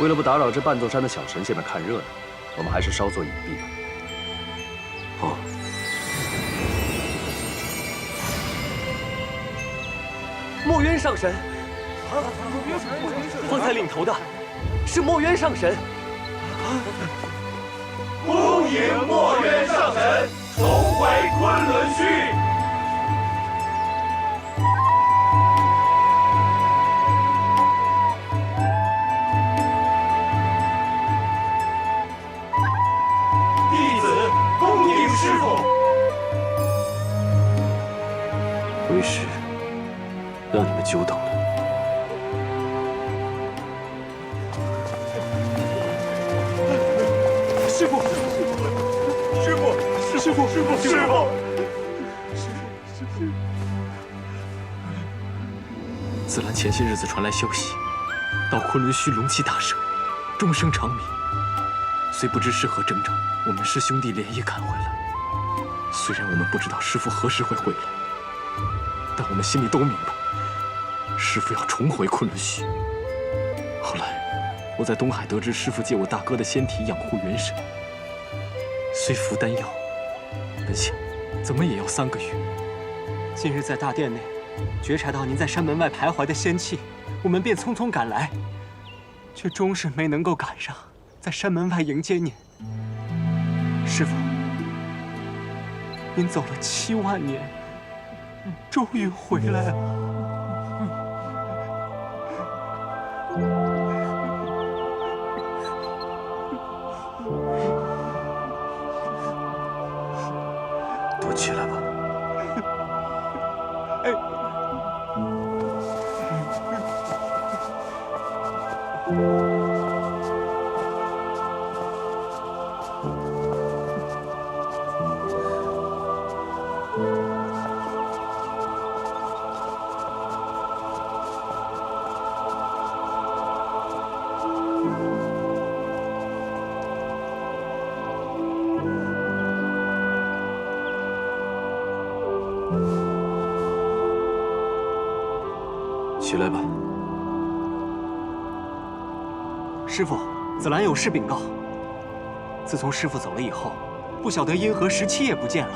为了不打扰这半座山的小神仙们看热闹，我们还是稍作隐蔽吧。哦。墨渊上神，方才领头的是墨渊上神。恭迎墨渊上神重回昆仑虚。 师傅，为师让你们久等了。师傅，师傅，师傅，师傅，师傅，紫兰前些日子传来消息，到昆仑虚龙气大盛，终生长眠。虽不知是何征兆，我们师兄弟连夜赶回来。 虽然我们不知道师父何时会回来，但我们心里都明白，师父要重回昆仑虚。后来，我在东海得知师父借我大哥的仙体养护元神，虽服丹药，本想怎么也要3个月。今日在大殿内觉察到您在山门外徘徊的仙气，我们便匆匆赶来，却终是没能够赶上在山门外迎接您。师父。 您走了7万年，终于回来了。都起来吧。哎。起来吧，师父，紫兰有事禀告。自从师父走了以后，不晓得因何17夜不见了。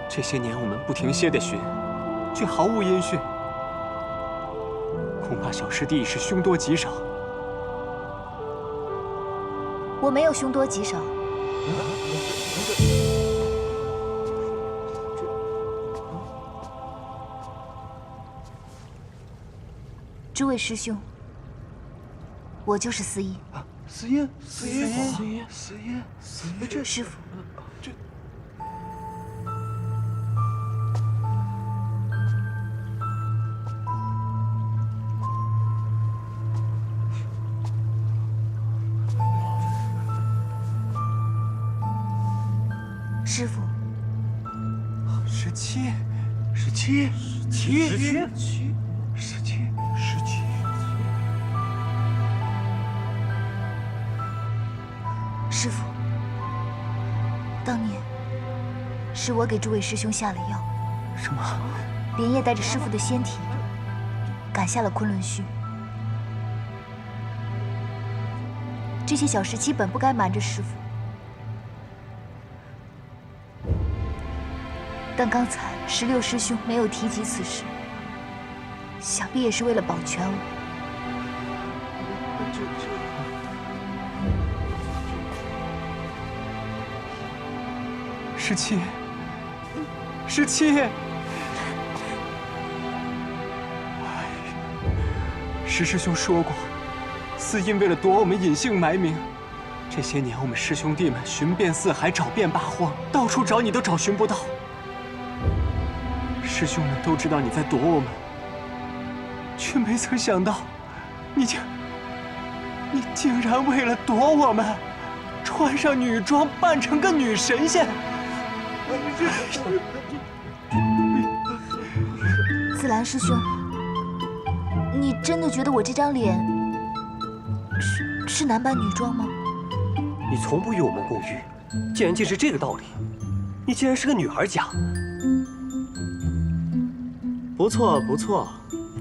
这些年我们不停歇地寻，却毫无音讯。恐怕小师弟已是凶多吉少。我没有凶多吉少。诸位师兄，我就是司音。司音，司音，司音，司音，司音，这师傅，这。师傅，17， 17， 17， 17。师傅，当年是我给诸位师兄下了药。什么？连夜带着师傅的仙体赶下了昆仑虚。这些小时期本不该瞒着师傅，但刚才16师兄没有提及此事，想必也是为了保全我。 17，石师兄说过，司音为了躲我们隐姓埋名，这些年我们师兄弟们寻遍四海，找遍八荒，到处找你都找寻不到。师兄们都知道你在躲我们，却没曾想到，你竟然为了躲我们，穿上女装，扮成个女神仙。 紫兰师兄，你真的觉得我这张脸是男扮女装吗？你从不与我们共浴，既然既是这个道理，你竟然是个女儿家。不错不错，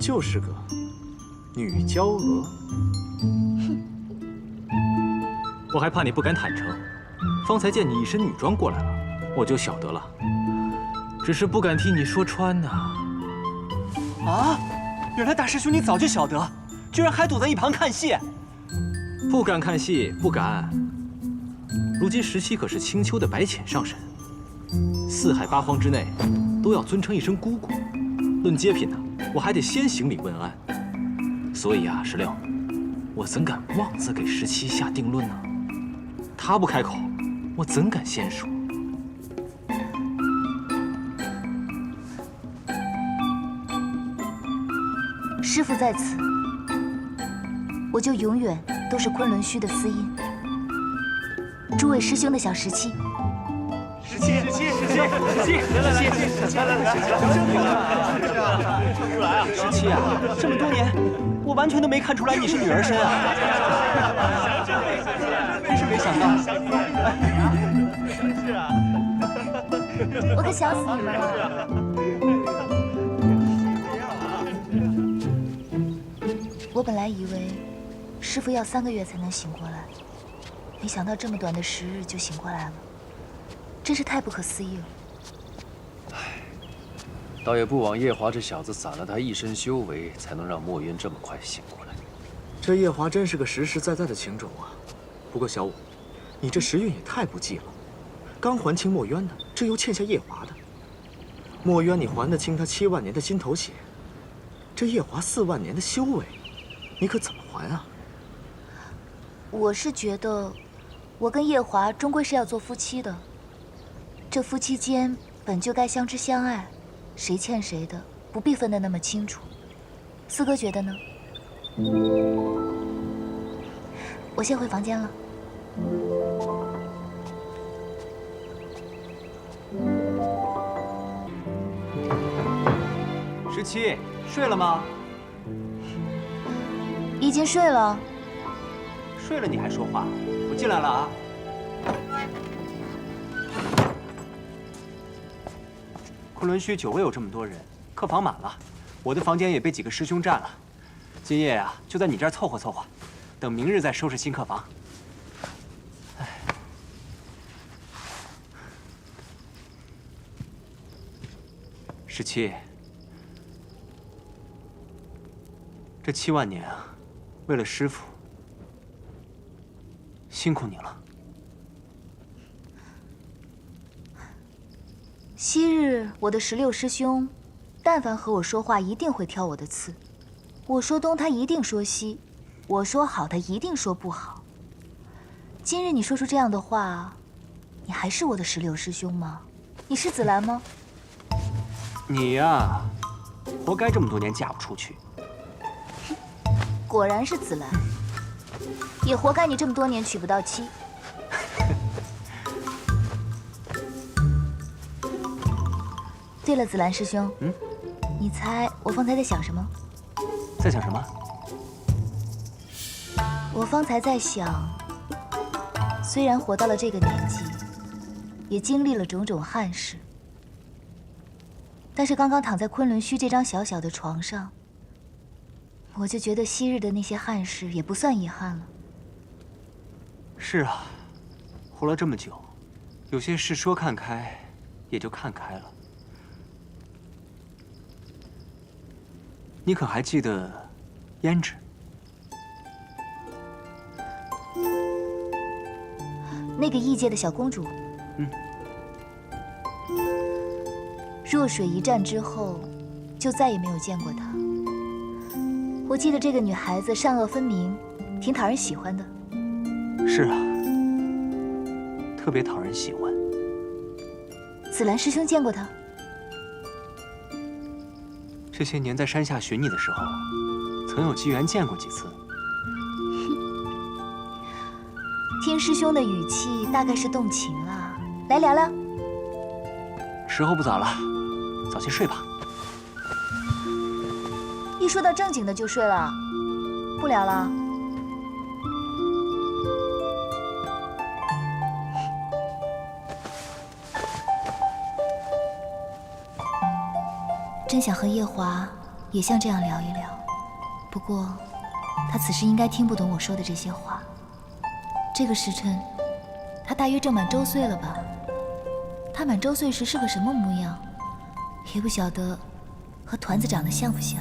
就是个女娇娥。我还怕你不敢坦诚，方才见你一身女装过来了，我就晓得了。只是不敢替你说穿呐。啊！原来大师兄你早就晓得，居然还躲在一旁看戏。不敢看戏，不敢。如今17可是青丘的白浅上神，四海八荒之内都要尊称一声姑姑。论阶品呢，我还得先行礼问安。所以啊，石榴，我怎敢妄自给17下定论呢？他不开口，我怎敢先说？师父在此，我就永远都是昆仑虚的司音。诸位师兄的小17。17，这么多年，我完全都没看出来你是女儿身啊！真是没想到。我可想死你们了。我本来以为师父要3个月才能醒过来，没想到这么短的10日就醒过来了，真是太不可思议了。倒也不枉夜华这小子攒了他一身修为，才能让墨渊这么快醒过来。这夜华真是个实实在在的情种啊！不过小五，你这时运也太不济了，刚还清墨渊的，这又欠下夜华的。墨渊你还得清他7万年的心头血，这夜华4万年的修为，你可怎么还啊？我是觉得，我跟夜华终归是要做夫妻的，这夫妻间本就该相知相爱。谁欠谁的，不必分得那么清楚。四哥觉得呢？我先回房间了。17，睡了吗？已经睡了。睡了你还说话？我进来了啊。昆仑虚久未有这么多人，客房满了，我的房间也被几个师兄占了。今夜啊，就在你这儿凑合凑合，等明日再收拾新客房。哎，17，这7万年啊，为了师父，辛苦你了。昔日我的16师兄，但凡和我说话，一定会挑我的刺。我说东，他一定说西；我说好，他一定说不好。今日你说出这样的话，你还是我的16师兄吗？你是紫兰吗？你呀，活该这么多年嫁不出去。果然是紫兰，也活该你这么多年娶不到妻。对了，紫兰师兄，你猜我方才在想什么？在想什么？我方才在想，虽然活到了这个年纪，也经历了种种憾事，但是刚刚躺在昆仑虚这张小小的床上，我就觉得昔日的那些憾事也不算遗憾了。是啊，活了这么久，有些事说看开，也就看开了。你可还记得胭脂？那个异界的小公主。弱水一战之后，就再也没有见过她。我记得这个女孩子善恶分明，挺讨人喜欢的。是啊，特别讨人喜欢。紫兰师兄见过她？这些年在山下寻你的时候，曾有机缘见过几次。听师兄的语气，大概是动情了。来聊聊。时候不早了，早些睡吧。一说到正经的就睡了，不聊了。真想和夜华也像这样聊一聊，不过他此时应该听不懂我说的这些话。这个时辰，他大约正满周岁了吧？他满周岁时是个什么模样，也不晓得和团子长得像不像。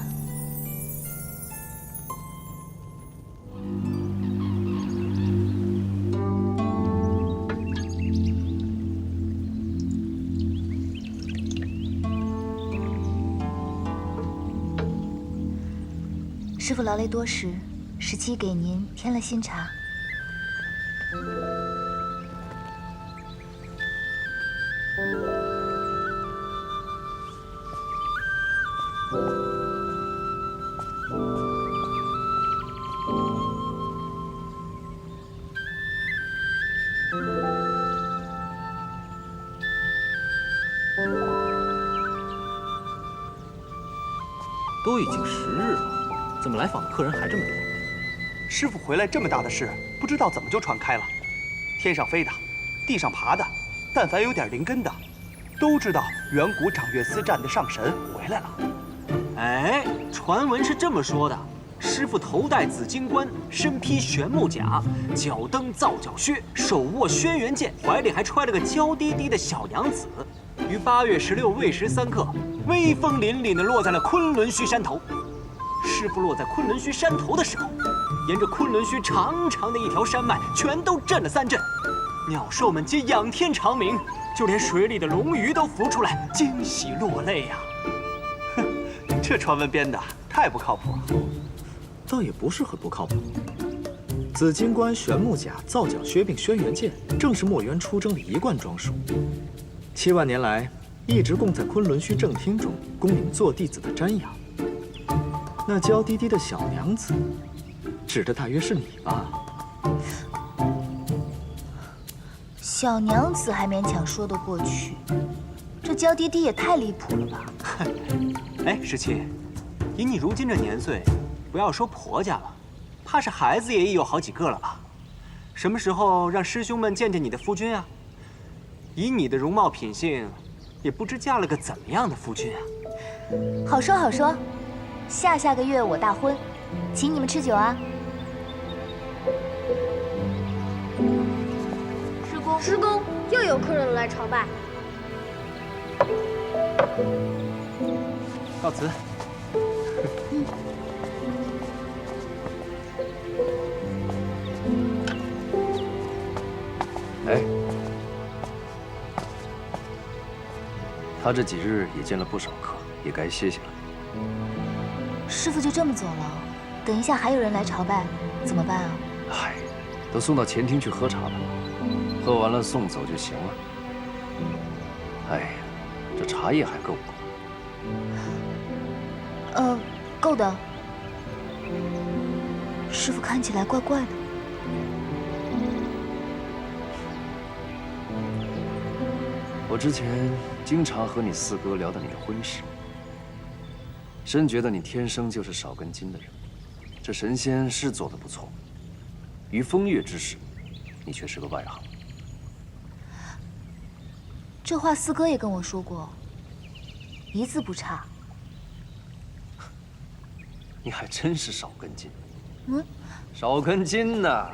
师傅劳累多时，17给您添了新茶。都已经10日了，怎么来访的客人还这么多？师傅回来这么大的事，不知道怎么就传开了。天上飞的，地上爬的，但凡有点灵根的，都知道远古掌乐司战的上神回来了。哎，传闻是这么说的：师傅头戴紫金冠，身披玄木甲，脚蹬皂角靴，手握轩辕剑，怀里还揣了个娇滴滴的小娘子。于8月16未时3刻，威风凛凛地落在了昆仑虚山头。师傅落在昆仑虚山头的时候，沿着昆仑虚长长的一条山脉，全都震了3震，鸟兽们皆仰天长鸣，就连水里的龙鱼都浮出来，惊喜落泪呀！哼，这传闻编的太不靠谱了。倒也不是很不靠谱。紫金冠、玄木甲、皂角靴并轩辕剑，正是墨渊出征的一贯装束。7万年来，一直供在昆仑虚正厅中供你们做弟子的瞻仰。那娇滴滴的小娘子，指的大约是你吧？小娘子还勉强说得过去，这娇滴滴也太离谱了吧！哎，17，以你如今这年岁，不要说婆家了，怕是孩子也已有好几个了吧？什么时候让师兄们见见你的夫君啊？以你的容貌品性，也不知嫁了个怎么样的夫君啊！好说好说，下个月我大婚，请你们吃酒啊！师公，又有客人来朝拜。告辞。哎，他这几日也见了不少客，也该歇歇了。师傅就这么走了？等一下还有人来朝拜，怎么办啊？哎，都送到前厅去喝茶吧，喝完了送走就行了。哎呀，这茶叶还够不够？够的。师傅看起来怪怪的。我之前经常和你四哥聊到你的婚事，深觉得你天生就是少根筋的人。这神仙是做得不错，于风月之事，你却是个外行。这话四哥也跟我说过，一字不差。你还真是少根筋。嗯，少根筋呐！